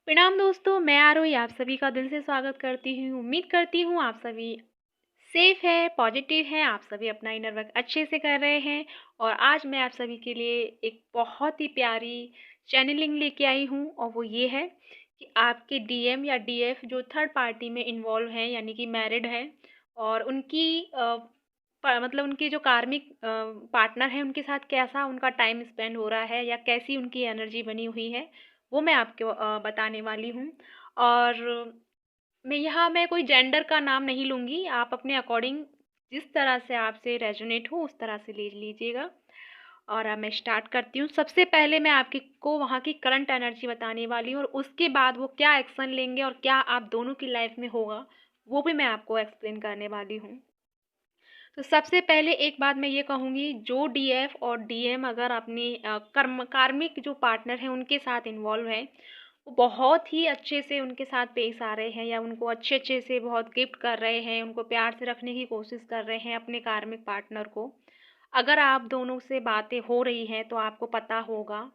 प्रणाम दोस्तों, मैं आरोही आप सभी का दिल से स्वागत करती हूँ। उम्मीद करती हूँ आप सभी सेफ है, पॉजिटिव है, आप सभी अपना इनर वर्क अच्छे से कर रहे हैं। और आज मैं आप सभी के लिए एक बहुत ही प्यारी चैनलिंग लेके आई हूँ और वो ये है कि आपके डीएम या डीएफ जो थर्ड पार्टी में इन्वॉल्व हैं यानी कि मैरिड हैं और उनकी मतलब उनके जो कार्मिक पार्टनर हैं उनके साथ कैसा उनका टाइम स्पेंड हो रहा है या कैसी उनकी एनर्जी बनी हुई है, वो मैं आपको बताने वाली हूँ। और मैं कोई जेंडर का नाम नहीं लूँगी, आप अपने अकॉर्डिंग जिस तरह से आपसे रेजोनेट हो उस तरह से ले लीजिएगा। और अब मैं स्टार्ट करती हूँ। सबसे पहले मैं आपकी को वहाँ की करंट एनर्जी बताने वाली हूँ और उसके बाद वो क्या एक्शन लेंगे और क्या आप दोनों की लाइफ में होगा, वो भी मैं आपको एक्सप्लेन करने वाली हूँ। तो सबसे पहले एक बात मैं ये कहूँगी, जो डीएफ और डीएम अगर अपनी कार्मिक जो पार्टनर हैं उनके साथ इन्वॉल्व हैं, वो बहुत ही अच्छे से उनके साथ पेश आ रहे हैं या उनको अच्छे-अच्छे से बहुत गिफ्ट कर रहे हैं, उनको प्यार से रखने की कोशिश कर रहे हैं अपने कार्मिक पार्टनर को। अगर आप दोनों से बातें हो रही हैं तो आपको पता होगा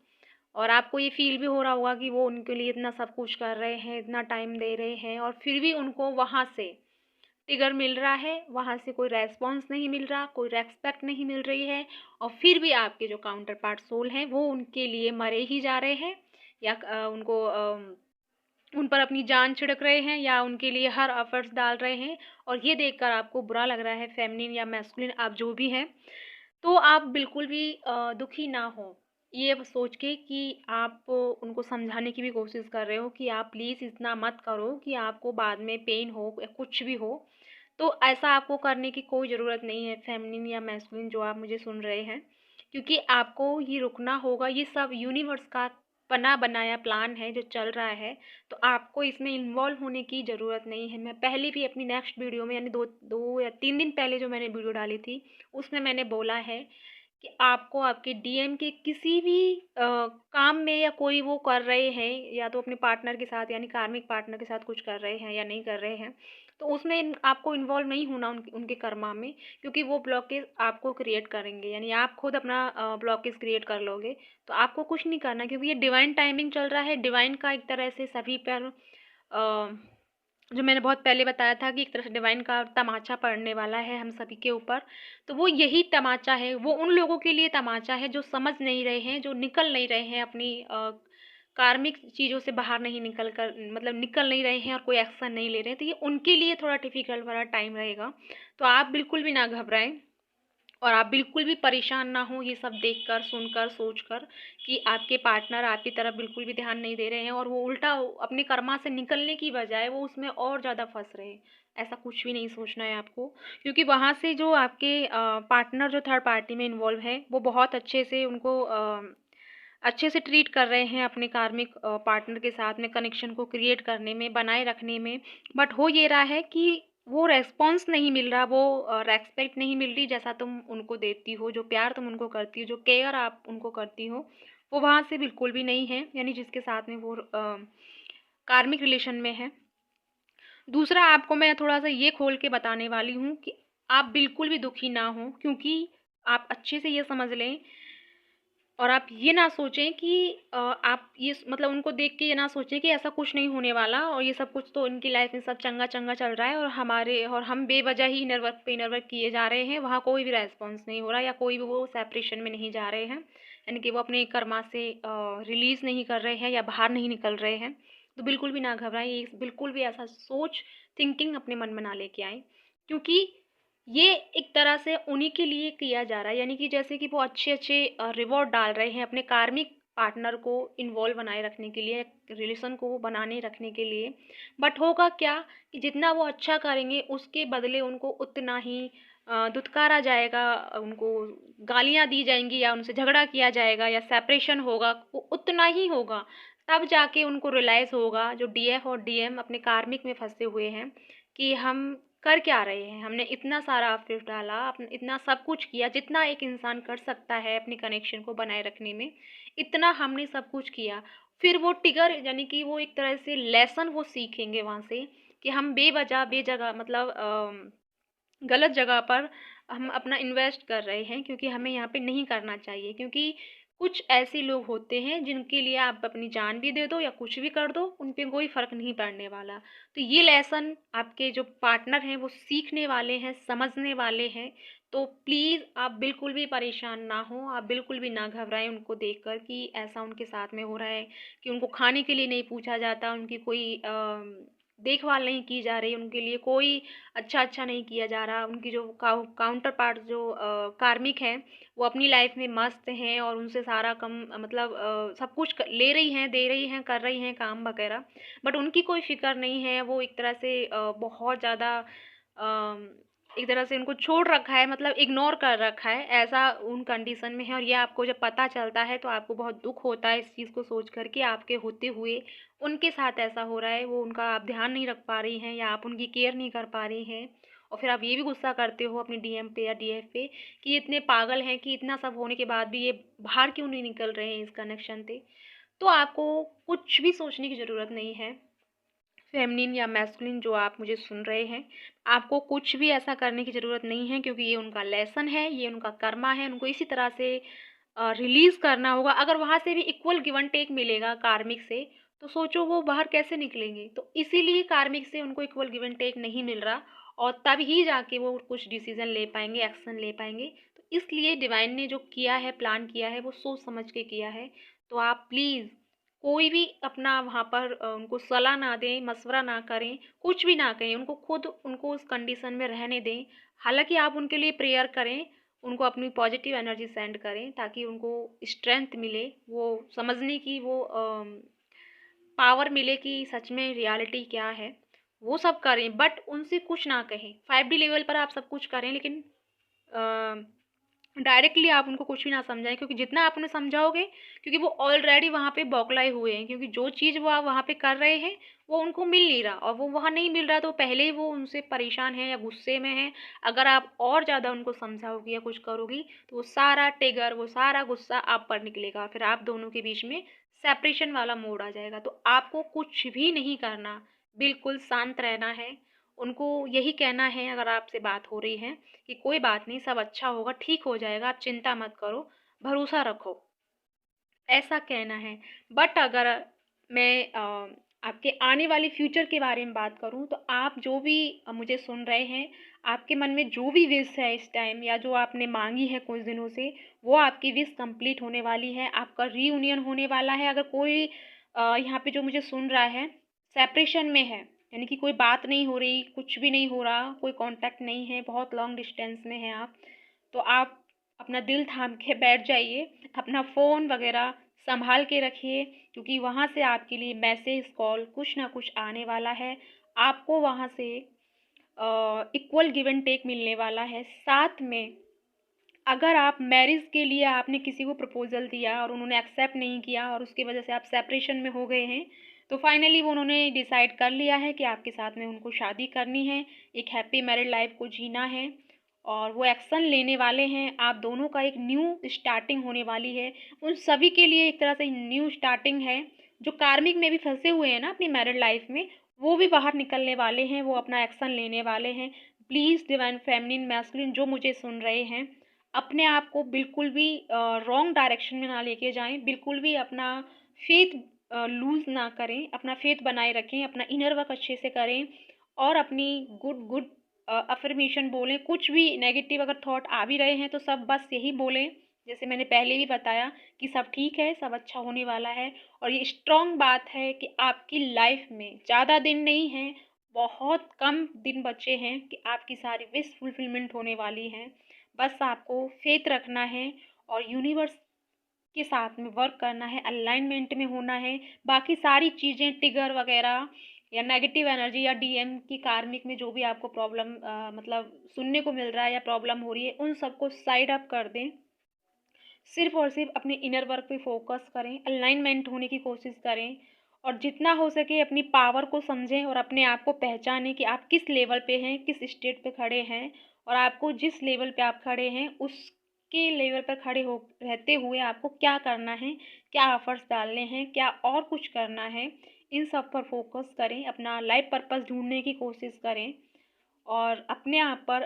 और आपको ये फ़ील भी हो रहा होगा कि वो उनके लिए इतना सब कुछ कर रहे हैं, इतना टाइम दे रहे हैं और फिर भी उनको वहाँ से ट्रिगर मिल रहा है, वहाँ से कोई रेस्पॉन्स नहीं मिल रहा, कोई रेस्पेक्ट नहीं मिल रही है और फिर भी आपके जो काउंटर पार्ट सोल हैं वो उनके लिए मरे ही जा रहे हैं या उन पर अपनी जान छिड़क रहे हैं या उनके लिए हर एफर्ट्स डाल रहे हैं। और ये देखकर आपको बुरा लग रहा है, फेमिनिन या मैस्कुलिन आप जो भी हैं, तो आप बिल्कुल भी दुखी ना हो ये सोच के कि आप उनको समझाने की भी कोशिश कर रहे हो कि आप प्लीज़ इतना मत करो कि आपको बाद में पेन हो या कुछ भी हो। तो ऐसा आपको करने की कोई ज़रूरत नहीं है, फेमिनिन या मैस्कुलिन जो आप मुझे सुन रहे हैं, क्योंकि आपको ये रुकना होगा। ये सब यूनिवर्स का बना बनाया प्लान है जो चल रहा है, तो आपको इसमें इन्वॉल्व होने की ज़रूरत नहीं है। मैं पहले भी अपनी नेक्स्ट वीडियो में यानी 2 या 3 दिन पहले जो मैंने वीडियो डाली थी, उसमें मैंने बोला है कि आपको आपके डीएम के किसी भी काम में या कोई वो कर रहे हैं या तो अपने पार्टनर के साथ यानी कार्मिक पार्टनर के साथ कुछ कर रहे हैं या नहीं कर रहे हैं, तो उसमें आपको इन्वॉल्व नहीं होना उनके कर्मा में, क्योंकि वो ब्लॉकेज आपको क्रिएट करेंगे यानी आप खुद अपना ब्लॉकेज क्रिएट कर लोगे। तो आपको कुछ नहीं करना क्योंकि ये डिवाइन टाइमिंग चल रहा है। डिवाइन का एक तरह से सभी पर जो मैंने बहुत पहले बताया था कि एक तरह से डिवाइन का तमाचा पड़ने वाला है हम सभी के ऊपर। तो वो यही तमाचा है, वो उन लोगों के लिए तमाचा है जो समझ नहीं रहे हैं, जो निकल नहीं रहे हैं अपनी कार्मिक चीज़ों से बाहर नहीं निकल कर, मतलब निकल नहीं रहे हैं और कोई एक्शन नहीं ले रहे हैं। तो ये उनके लिए थोड़ा डिफ़िकल्ट वाला टाइम रहेगा। तो आप बिल्कुल भी ना घबराएं और आप बिल्कुल भी परेशान ना हो ये सब देखकर, सुनकर, सोचकर कि आपके पार्टनर आपकी तरफ बिल्कुल भी ध्यान नहीं दे रहे हैं और वो उल्टा अपने कर्मा से निकलने की बजाय वो उसमें और ज़्यादा फँस रहे हैं। ऐसा कुछ भी नहीं सोचना है आपको, क्योंकि वहाँ से जो आपके पार्टनर जो थर्ड पार्टी में इन्वॉल्व है, वो बहुत अच्छे से उनको अच्छे से ट्रीट कर रहे हैं अपने कार्मिक पार्टनर के साथ में कनेक्शन को क्रिएट करने में, बनाए रखने में। बट हो ये रहा है कि वो रेस्पॉन्स नहीं मिल रहा, वो रेस्पेक्ट नहीं मिल रही जैसा तुम उनको देती हो, जो प्यार तुम उनको करती हो, जो केयर आप उनको करती हो, वो वहाँ से बिल्कुल भी नहीं है, यानी जिसके साथ में वो कार्मिक रिलेशन में है। दूसरा आपको मैं थोड़ा-सा ये खोल के बताने वाली हूँ कि आप बिल्कुल भी दुखी ना हों, क्योंकि आप अच्छे से ये समझ लें और आप ये ना सोचें कि आप ये मतलब उनको देख के ये ना सोचें कि ऐसा कुछ नहीं होने वाला और ये सब कुछ तो इनकी लाइफ में सब चंगा-चंगा चल रहा है और हम बेवजह ही इनर वर्क किए जा रहे हैं, वहाँ कोई भी रेस्पॉन्स नहीं हो रहा या कोई भी वो सेपरेशन में नहीं जा रहे हैं, यानी कि वो अपने कर्मा से रिलीज़ नहीं कर रहे हैं या बाहर नहीं निकल रहे हैं। तो बिल्कुल भी ना घबराएँ, ये बिल्कुल भी ऐसा सोच थिंकिंग अपने मन में ना लेके आएँ, क्योंकि ये एक तरह से उन्हीं के लिए किया जा रहा है, यानी कि जैसे कि वो अच्छे-अच्छे रिवॉर्ड डाल रहे हैं अपने कार्मिक पार्टनर को इन्वॉल्व बनाए रखने के लिए, रिलेशन को बनाने रखने के लिए। बट होगा क्या कि जितना वो अच्छा करेंगे उसके बदले उनको उतना ही दुत्कारा जाएगा, उनको गालियाँ दी जाएँगी या उनसे झगड़ा किया जाएगा या सेपरेशन होगा, वो उतना ही होगा। तब जाके उनको रियलाइज़ होगा जो डीएफ और डीएम अपने कार्मिक में फँसे हुए हैं कि हम कर क्या रहे हैं? हमने इतना सारा एफ़र्ट डाला, इतना सब कुछ किया जितना एक इंसान कर सकता है अपनी कनेक्शन को बनाए रखने में, इतना हमने सब कुछ किया। फिर वो ट्रिगर यानी कि वो एक तरह से लेसन वो सीखेंगे वहाँ से कि हम बेवजह, बेजगह मतलब गलत जगह पर हम अपना इन्वेस्ट कर रहे हैं, क्योंकि हमें यहाँ पे नहीं करना चाहिए, क्योंकि कुछ ऐसे लोग होते हैं जिनके लिए आप अपनी जान भी दे दो या कुछ भी कर दो, उन पे कोई फ़र्क नहीं पड़ने वाला। तो ये लेसन आपके जो पार्टनर हैं वो सीखने वाले हैं, समझने वाले हैं। तो प्लीज़ आप बिल्कुल भी परेशान ना हों, आप बिल्कुल भी ना घबराएँ उनको देखकर कि ऐसा उनके साथ में हो रहा है, कि उनको खाने के लिए नहीं पूछा जाता, उनकी कोई देखभाल नहीं की जा रही, उनके लिए कोई अच्छा नहीं किया जा रहा। उनकी जो काउंटर पार्ट जो कार्मिक हैं, वो अपनी लाइफ में मस्त हैं और उनसे सारा कम मतलब सब कुछ ले रही हैं, दे रही हैं, कर रही हैं काम वगैरह, बट उनकी कोई फिक्र नहीं है। वो एक तरह से बहुत ज़्यादा एक तरह से उनको छोड़ रखा है, मतलब इग्नोर कर रखा है, ऐसा उन कंडीशन में है। और ये आपको जब पता चलता है तो आपको बहुत दुख होता है इस चीज़ को सोच कर कि आपके होते हुए उनके साथ ऐसा हो रहा है, वो उनका आप ध्यान नहीं रख पा रही हैं या आप उनकी केयर नहीं कर पा रही हैं। और फिर आप ये भी गुस्सा करते हो अपनी डीएम पे या डीएफ पे कि ये इतने पागल हैं कि इतना सब होने के बाद भी ये बाहर क्यों नहीं निकल रहे हैं इस कनेक्शन से। तो आपको कुछ भी सोचने की ज़रूरत नहीं है, फेमिनिन या मैस्कुलिन जो आप मुझे सुन रहे हैं, आपको कुछ भी ऐसा करने की ज़रूरत नहीं है, क्योंकि ये उनका लेसन है, ये उनका कर्मा है, उनको इसी तरह से रिलीज़ करना होगा। अगर वहाँ से भी इक्वल गिव एंड टेक मिलेगा कार्मिक से, तो सोचो वो बाहर कैसे निकलेंगे। तो इसीलिए कार्मिक से उनको इक्वल गिव एंड टेक नहीं मिल रहा, और तब ही जाके वो कुछ डिसीज़न ले पाएँगे, एक्शन ले पाएँगे। तो इसलिए डिवाइन ने जो किया है, प्लान किया है, वो सोच समझ के किया है। तो आप प्लीज़ कोई भी अपना वहाँ पर उनको सलाह ना दें, मशवरा ना करें, कुछ भी ना कहें, उनको खुद उनको उस कंडीशन में रहने दें। हालाँकि आप उनके लिए प्रेयर करें, उनको अपनी पॉजिटिव एनर्जी सेंड करें ताकि उनको स्ट्रेंथ मिले, वो समझने की वो पावर मिले कि सच में रियलिटी क्या है। वो सब करें, बट उनसे कुछ ना कहें। 5D लेवल पर आप सब कुछ करें, लेकिन डायरेक्टली आप उनको कुछ भी ना समझाएँ, क्योंकि जितना आप उन्हें समझाओगे, क्योंकि वो ऑलरेडी वहाँ पे बौखलाए हुए हैं, क्योंकि जो चीज़ वो आप वहाँ पे कर रहे हैं, वो उनको मिल नहीं रहा, और वो वहाँ नहीं मिल रहा तो पहले ही वो उनसे परेशान हैं या गुस्से में हैं। अगर आप और ज़्यादा उनको समझाओगी या कुछ करोगी, तो वो सारा ट्रिगर, वो सारा गुस्सा आप पर निकलेगा, फिर आप दोनों के बीच में सेपरेशन वाला मोड़ आ जाएगा। तो आपको कुछ भी नहीं करना, बिल्कुल शांत रहना है। उनको यही कहना है, अगर आपसे बात हो रही है, कि कोई बात नहीं, सब अच्छा होगा, ठीक हो जाएगा, आप चिंता मत करो, भरोसा रखो, ऐसा कहना है। बट अगर मैं आपके आने वाले फ्यूचर के बारे में बात करूँ, तो आप जो भी मुझे सुन रहे हैं, आपके मन में जो भी विश है इस टाइम, या जो आपने मांगी है कुछ दिनों से, वो आपकी विश कंप्लीट होने वाली है। आपका रीयूनियन होने वाला है। अगर कोई यहाँ पे जो मुझे सुन रहा है सेपरेशन में है, यानी कि कोई बात नहीं हो रही, कुछ भी नहीं हो रहा, कोई कांटेक्ट नहीं है, बहुत लॉन्ग डिस्टेंस में हैं आप, तो आप अपना दिल थाम के बैठ जाइए, अपना फ़ोन वगैरह संभाल के रखिए, क्योंकि वहाँ से आपके लिए मैसेज, कॉल कुछ ना कुछ आने वाला है। आपको वहाँ से इक्वल गिव एंड टेक मिलने वाला है। साथ में अगर आप मैरिज के लिए आपने किसी को प्रपोज़ल दिया और उन्होंने एक्सेप्ट नहीं किया और उसकी वजह से आप सेपरेशन में हो गए हैं, तो फाइनली वो उन्होंने डिसाइड कर लिया है कि आपके साथ में उनको शादी करनी है, एक हैप्पी मैरिड लाइफ को जीना है, और वो एक्शन लेने वाले हैं। आप दोनों का एक न्यू स्टार्टिंग होने वाली है। उन सभी के लिए एक तरह से न्यू स्टार्टिंग है। जो कार्मिक में भी फँसे हुए हैं ना अपनी मैरिड लाइफ में, वो भी बाहर निकलने वाले हैं, वो अपना एक्शन लेने वाले हैं। प्लीज़ डिवाइन फेमिनिन मैस्कुलिन जो मुझे सुन रहे हैं, अपने आप को बिल्कुल भी रॉन्ग डायरेक्शन में ना लेके जाएँ, बिल्कुल भी अपना फेथ लूज़ ना करें, अपना फेथ बनाए रखें, अपना इनर वर्क अच्छे से करें, और अपनी गुड अफ़र्मेशन बोलें। कुछ भी नेगेटिव अगर थॉट आ भी रहे हैं तो सब बस यही बोलें, जैसे मैंने पहले भी बताया, कि सब ठीक है, सब अच्छा होने वाला है। और ये स्ट्रॉन्ग बात है कि आपकी लाइफ में ज़्यादा दिन नहीं हैं, बहुत कम दिन बचे हैं कि आपकी सारी विश फुलफिलमेंट होने वाली हैं। बस आपको फेथ रखना है और यूनिवर्स के साथ में वर्क करना है, अलाइनमेंट में होना है। बाकी सारी चीज़ें ट्रिगर वगैरह या नेगेटिव एनर्जी या डीएम की कार्मिक में जो भी आपको प्रॉब्लम मतलब सुनने को मिल रहा है या प्रॉब्लम हो रही है, उन सबको साइड अप कर दें। सिर्फ़ और सिर्फ़ अपने इनर वर्क पे फ़ोकस करें, अलाइनमेंट होने की कोशिश करें, और जितना हो सके अपनी पावर को समझें और अपने आप को पहचानें कि आप किस लेवल पे हैं, किस स्टेट पे खड़े हैं, और आपको जिस लेवल पे आप खड़े हैं, उसके लेवल पर खड़े हो रहते हुए आपको क्या करना है, क्या एफ़र्ट्स डालने हैं, क्या और कुछ करना है, इन सब पर फ़ोकस करें, अपना लाइफ़ पर्पस ढूँढने की कोशिश करें, और अपने आप पर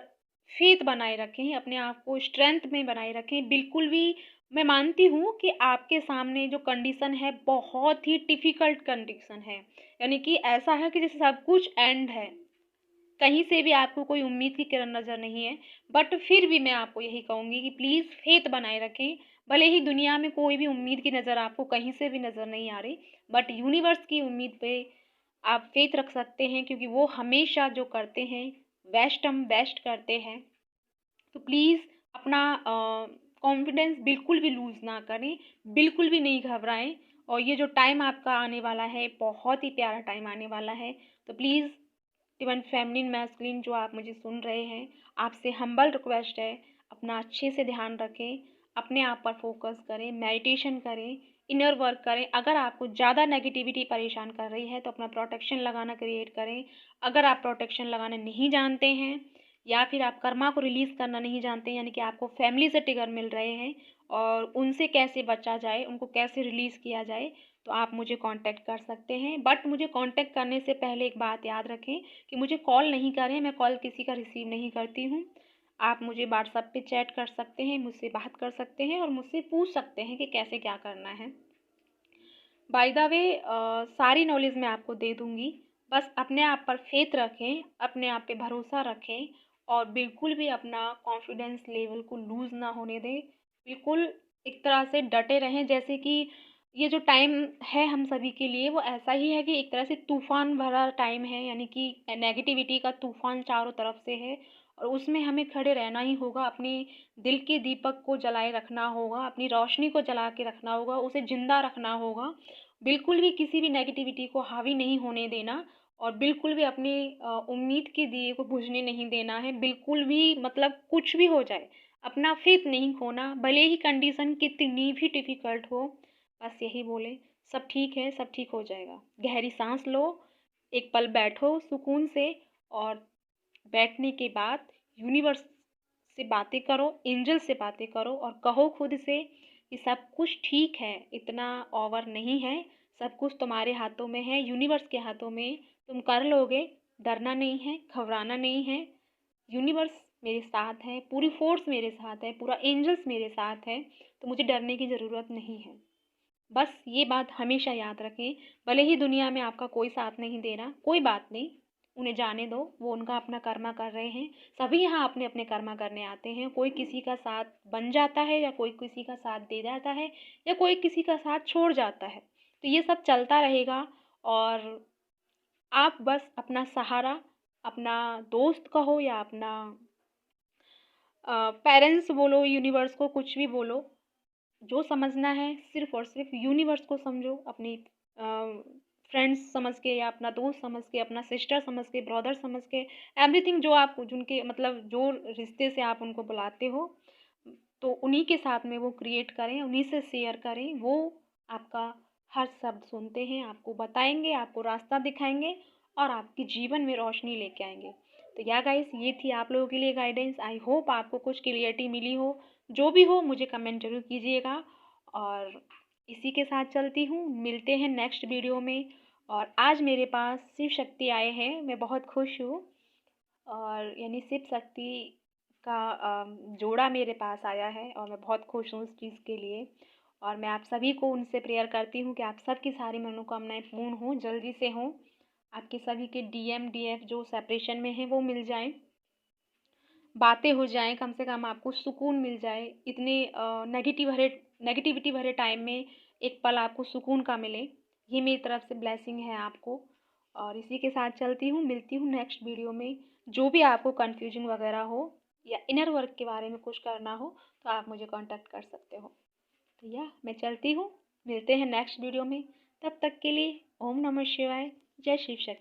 फेथ बनाए रखें, अपने आप को स्ट्रेंथ में बनाए रखें। बिल्कुल भी मैं मानती हूँ कि आपके सामने जो कंडीशन है बहुत ही डिफ़िकल्ट कंडीशन है। यानी कि ऐसा है कि जैसे सब कुछ एंड है। कहीं से भी आपको कोई उम्मीद की किरण नज़र नहीं है। बट फिर भी मैं आपको यही कहूँगी कि प्लीज़ फ़ेथ बनाए रखें। भले ही दुनिया में कोई भी उम्मीद की नज़र आपको कहीं से भी नज़र नहीं आ रही, बट यूनिवर्स की उम्मीद पे आप फ़ेथ रख सकते हैं, क्योंकि वो हमेशा जो करते हैं, बेस्ट करते हैं। तो प्लीज़ अपना कॉन्फिडेंस बिल्कुल भी लूज़ ना करें, बिल्कुल भी नहीं घबराएँ। और ये जो टाइम आपका आने वाला है, बहुत ही प्यारा टाइम आने वाला है। तो प्लीज़ इवन फेमिनिन मैस्कुलिन जो आप मुझे सुन रहे हैं, आपसे हम्बल रिक्वेस्ट है, अपना अच्छे से ध्यान रखें, अपने आप पर फोकस करें, मेडिटेशन करें, इनर वर्क करें। अगर आपको ज़्यादा नेगेटिविटी परेशान कर रही है तो अपना प्रोटेक्शन लगाना क्रिएट करें। अगर आप प्रोटेक्शन लगाना नहीं जानते हैं या फिर आप कर्मा को रिलीज़ करना नहीं जानते, यानी कि आपको फैमिली से ट्रिगर मिल रहे हैं और उनसे कैसे बचा जाए, उनको कैसे रिलीज़ किया जाए, तो आप मुझे कांटेक्ट कर सकते हैं। बट मुझे कांटेक्ट करने से पहले एक बात याद रखें कि मुझे कॉल नहीं करें, मैं कॉल किसी का रिसीव नहीं करती हूँ। आप मुझे व्हाट्सएप पे चैट कर सकते हैं, मुझसे बात कर सकते हैं और मुझसे पूछ सकते हैं कि कैसे क्या करना है। बाय द वे सारी नॉलेज मैं आपको दे दूँगी। बस अपने आप पर फ़ेथ रखें, अपने आप पे भरोसा रखें और बिल्कुल भी अपना कॉन्फिडेंस लेवल को लूज़ ना होने दें। बिल्कुल एक तरह से डटे रहें, जैसे कि ये जो टाइम है हम सभी के लिए वो ऐसा ही है कि एक तरह से तूफ़ान भरा टाइम है, यानी कि नेगेटिविटी का तूफ़ान चारों तरफ से है और उसमें हमें खड़े रहना ही होगा। अपने दिल के दीपक को जलाए रखना होगा, अपनी रोशनी को जला के रखना होगा, उसे ज़िंदा रखना होगा। बिल्कुल भी किसी भी नेगेटिविटी को हावी नहीं होने देना और बिल्कुल भी अपनी उम्मीद के दिए को बुझने नहीं देना है। बिल्कुल भी मतलब कुछ भी हो जाए, अपना फ़ेथ नहीं खोना, भले ही कंडीशन कितनी भी डिफ़िकल्ट हो। बस यही बोलें, सब ठीक है, सब ठीक हो जाएगा। गहरी साँस लो, एक पल बैठो सुकून से और बैठने के बाद यूनिवर्स से बातें करो, एंजल से बातें करो और कहो खुद से कि सब कुछ ठीक है, इतना ओवर नहीं है, सब कुछ तुम्हारे हाथों में है, यूनिवर्स के हाथों में, तुम कर लोगे, डरना नहीं है, घबराना नहीं है। यूनिवर्स मेरे साथ है, पूरी फोर्स मेरे साथ है, पूरा एंजल्स मेरे साथ है, तो मुझे डरने की ज़रूरत नहीं है। बस ये बात हमेशा याद रखें। भले ही दुनिया में आपका कोई साथ नहीं दे रहा, कोई बात नहीं, उन्हें जाने दो, वो उनका अपना कर्मा कर रहे हैं। सभी यहाँ अपने अपने कर्मा करने आते हैं, कोई किसी का साथ बन जाता है या कोई किसी का साथ दे जाता है या कोई किसी का साथ छोड़ जाता है, तो ये सब चलता रहेगा। और आप बस अपना सहारा, अपना दोस्त कहो या अपना पेरेंट्स बोलो, यूनिवर्स को कुछ भी बोलो, जो समझना है सिर्फ़ और सिर्फ़ यूनिवर्स को समझो, अपनी फ्रेंड्स समझ के या अपना दोस्त समझ के, अपना सिस्टर समझ के, ब्रदर समझ के, एवरीथिंग जो आप जिनके मतलब जो रिश्ते से आप उनको बुलाते हो, तो उन्हीं के साथ में वो क्रिएट करें, उन्हीं से शेयर करें। वो आपका हर शब्द सुनते हैं, आपको बताएँगे, आपको रास्ता दिखाएँगे और आपके जीवन में रोशनी लेके आएँगे। तो या गाइस, ये थी आप लोगों के लिए गाइडेंस। आई होप आपको कुछ क्लियरिटी मिली हो। जो भी हो मुझे कमेंट ज़रूर कीजिएगा और इसी के साथ चलती हूँ। मिलते हैं नेक्स्ट वीडियो में। और आज मेरे पास शिव शक्ति आए हैं, मैं बहुत खुश हूँ। और यानी शिव शक्ति का जोड़ा मेरे पास आया है और मैं बहुत खुश हूँ उस चीज़ के लिए। और मैं आप सभी को उनसे प्रेयर करती हूँ कि आप सबकी सारी मनोकामनाएँ पूर्ण हों, जल्दी से हों। आपके सभी के डीएम, डीएफ जो सेपरेशन में हैं वो मिल जाएँ, बातें हो जाएँ, कम से कम आपको सुकून मिल जाए। इतने नेगेटिविटी भरे टाइम में एक पल आपको सुकून का मिले, ये मेरी तरफ से ब्लेसिंग है आपको। और इसी के साथ चलती हूँ, मिलती हूँ नेक्स्ट वीडियो में। जो भी आपको कन्फ्यूजन वगैरह हो या इनर वर्क के बारे में कुछ करना हो तो आप मुझे कॉन्टैक्ट कर सकते हो। तो मैं चलती हूँ, मिलते हैं नेक्स्ट वीडियो में। तब तक के लिए ओम नमः शिवाय, जय शिव शक्ति।